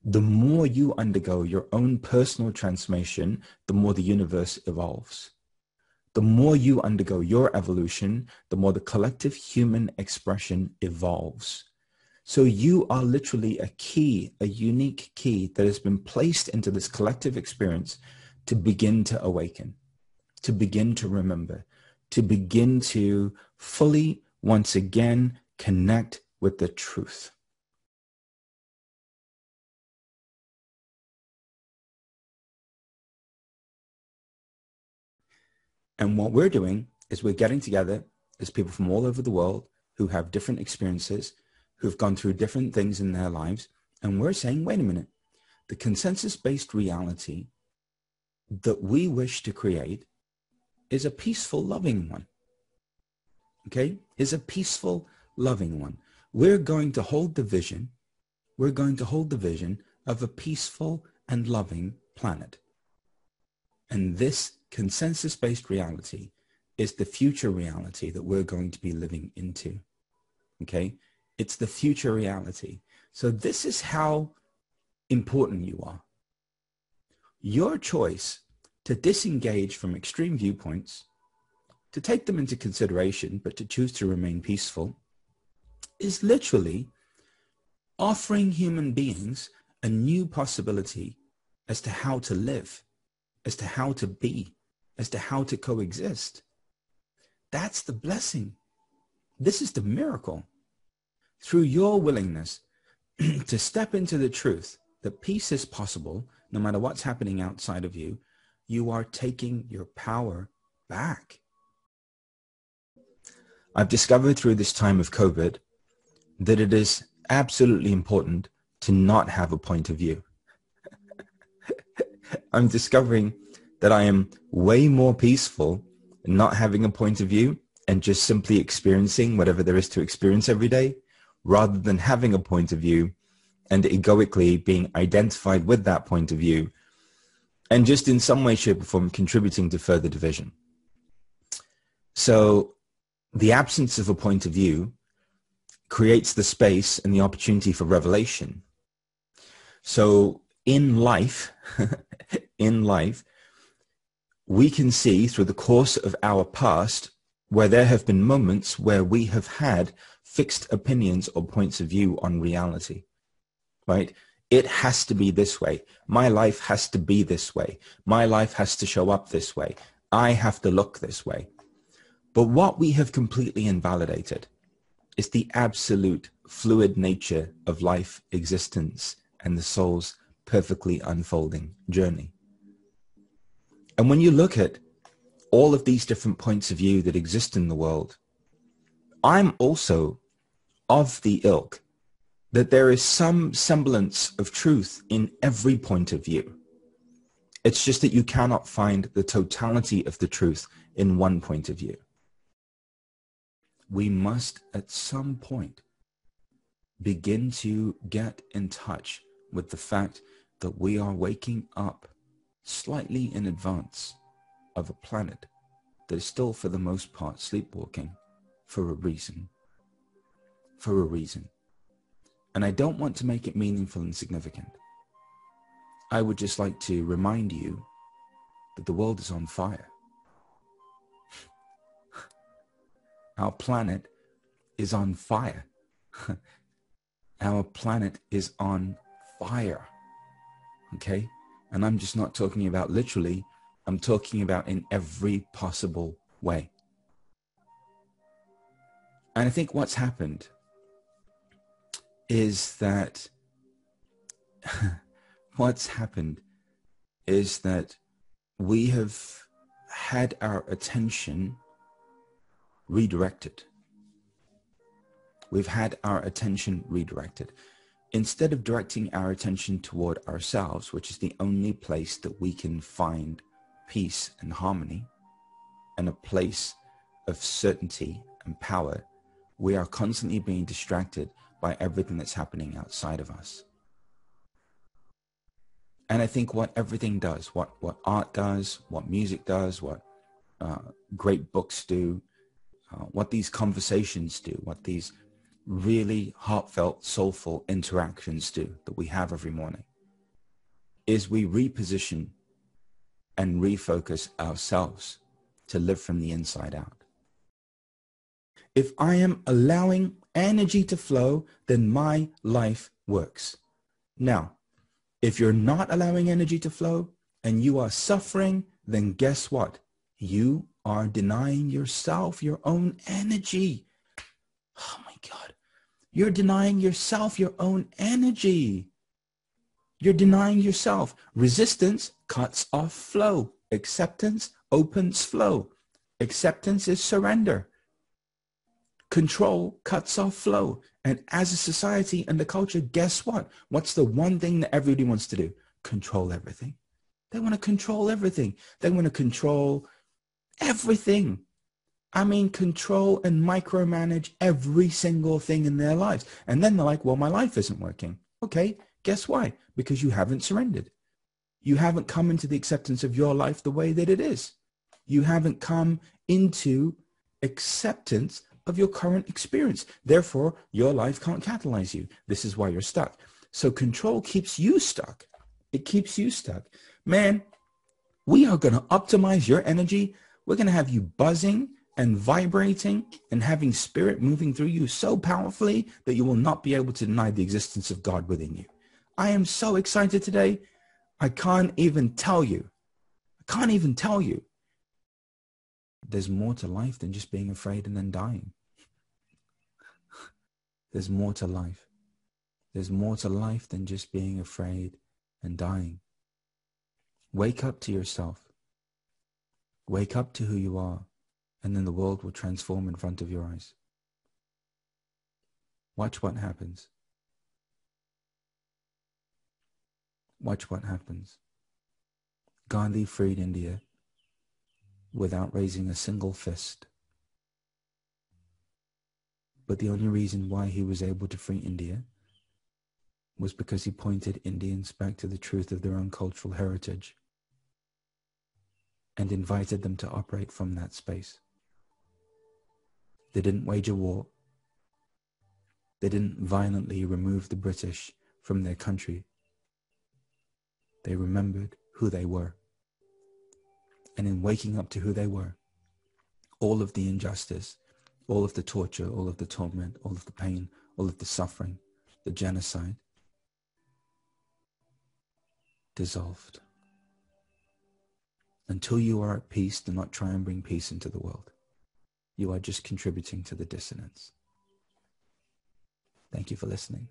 The more you undergo your own personal transformation, the more the universe evolves. The more you undergo your evolution, the more the collective human expression evolves. So you are literally a key, a unique key that has been placed into this collective experience to begin to awaken, to begin to remember, to begin to fully, once again, connect with the truth. And what we're doing is we're getting together as people from all over the world who have different experiences, who've gone through different things in their lives. And we're saying, wait a minute, the consensus-based reality that we wish to create is a peaceful, loving one. Okay? Is a peaceful, loving one. We're going to hold the vision. We're going to hold the vision of a peaceful and loving planet. And this consensus-based reality is the future reality that we're going to be living into. Okay? It's the future reality. So this is how important you are. Your choice to disengage from extreme viewpoints, to take them into consideration, but to choose to remain peaceful, is literally offering human beings a new possibility as to how to live, as to how to be, as to how to coexist. That's the blessing. This is the miracle. Through your willingness to step into the truth that peace is possible, no matter what's happening outside of you, you are taking your power back. I've discovered through this time of COVID that it is absolutely important to not have a point of view. I'm discovering that I am way more peaceful not having a point of view and just simply experiencing whatever there is to experience every day, rather than having a point of view and egoically being identified with that point of view and just in some way, shape, or form contributing to further division. So the absence of a point of view creates the space and the opportunity for revelation. So in life, we can see through the course of our past where there have been moments where we have had fixed opinions or points of view on reality, right? It has to be this way. My life has to be this way. My life has to show up this way. I have to look this way. But what we have completely invalidated is the absolute fluid nature of life existence and the soul's perfectly unfolding journey. And when you look at all of these different points of view that exist in the world, I'm also of the ilk that there is some semblance of truth in every point of view. It's just that you cannot find the totality of the truth in one point of view. We must at some point begin to get in touch with the fact that we are waking up slightly in advance of a planet that is still for the most part sleepwalking for a reason. For a reason. And I don't want to make it meaningful and significant. I would just like to remind you that the world is on fire. Our planet is on fire. Our planet is on fire. Okay? And I'm just not talking about literally. I'm talking about in every possible way. And I think what's happened is that we have had our attention redirected. We've had our attention redirected. Instead of directing our attention toward ourselves, which is the only place that we can find peace and harmony and a place of certainty and power, we are constantly being distracted by everything that's happening outside of us. And I think what everything does, what art does, what music does, what great books do, what these conversations do, what these really heartfelt, soulful interactions do that we have every morning is we reposition and refocus ourselves to live from the inside out. If I am allowing energy to flow, then my life works. Now, if you're not allowing energy to flow and you are suffering, then guess what? You are denying yourself your own energy. Oh my God. You're denying yourself your own energy. You're denying yourself. Resistance cuts off flow. Acceptance opens flow. Acceptance is surrender. Control cuts off flow. And as a society and the culture, guess what? What's the one thing that everybody wants to do? Control everything. They want to control everything. They want to control everything. I mean, control and micromanage every single thing in their lives. And then they're like, well, my life isn't working. Okay, guess why? Because you haven't surrendered. You haven't come into the acceptance of your life the way that it is. You haven't come into acceptance of your current experience. Therefore, your life can't catalyze you. This is why you're stuck. So control keeps you stuck. It keeps you stuck. Man, we are going to optimize your energy. We're going to have you buzzing and vibrating and having spirit moving through you so powerfully that you will not be able to deny the existence of God within you. I am so excited today. I can't even tell you. There's more to life than just being afraid and then dying. There's more to life. There's more to life than just being afraid and dying. Wake up to yourself. Wake up to who you are, and then the world will transform in front of your eyes. Watch what happens. Watch what happens. Gandhi freed India without raising a single fist. But the only reason why he was able to free India was because he pointed Indians back to the truth of their own cultural heritage and invited them to operate from that space. They didn't wage a war. They didn't violently remove the British from their country. They remembered who they were. And in waking up to who they were, all of the injustice, all of the torture, all of the torment, all of the pain, all of the suffering, the genocide, dissolved. Until you are at peace, do not try and bring peace into the world. You are just contributing to the dissonance. Thank you for listening.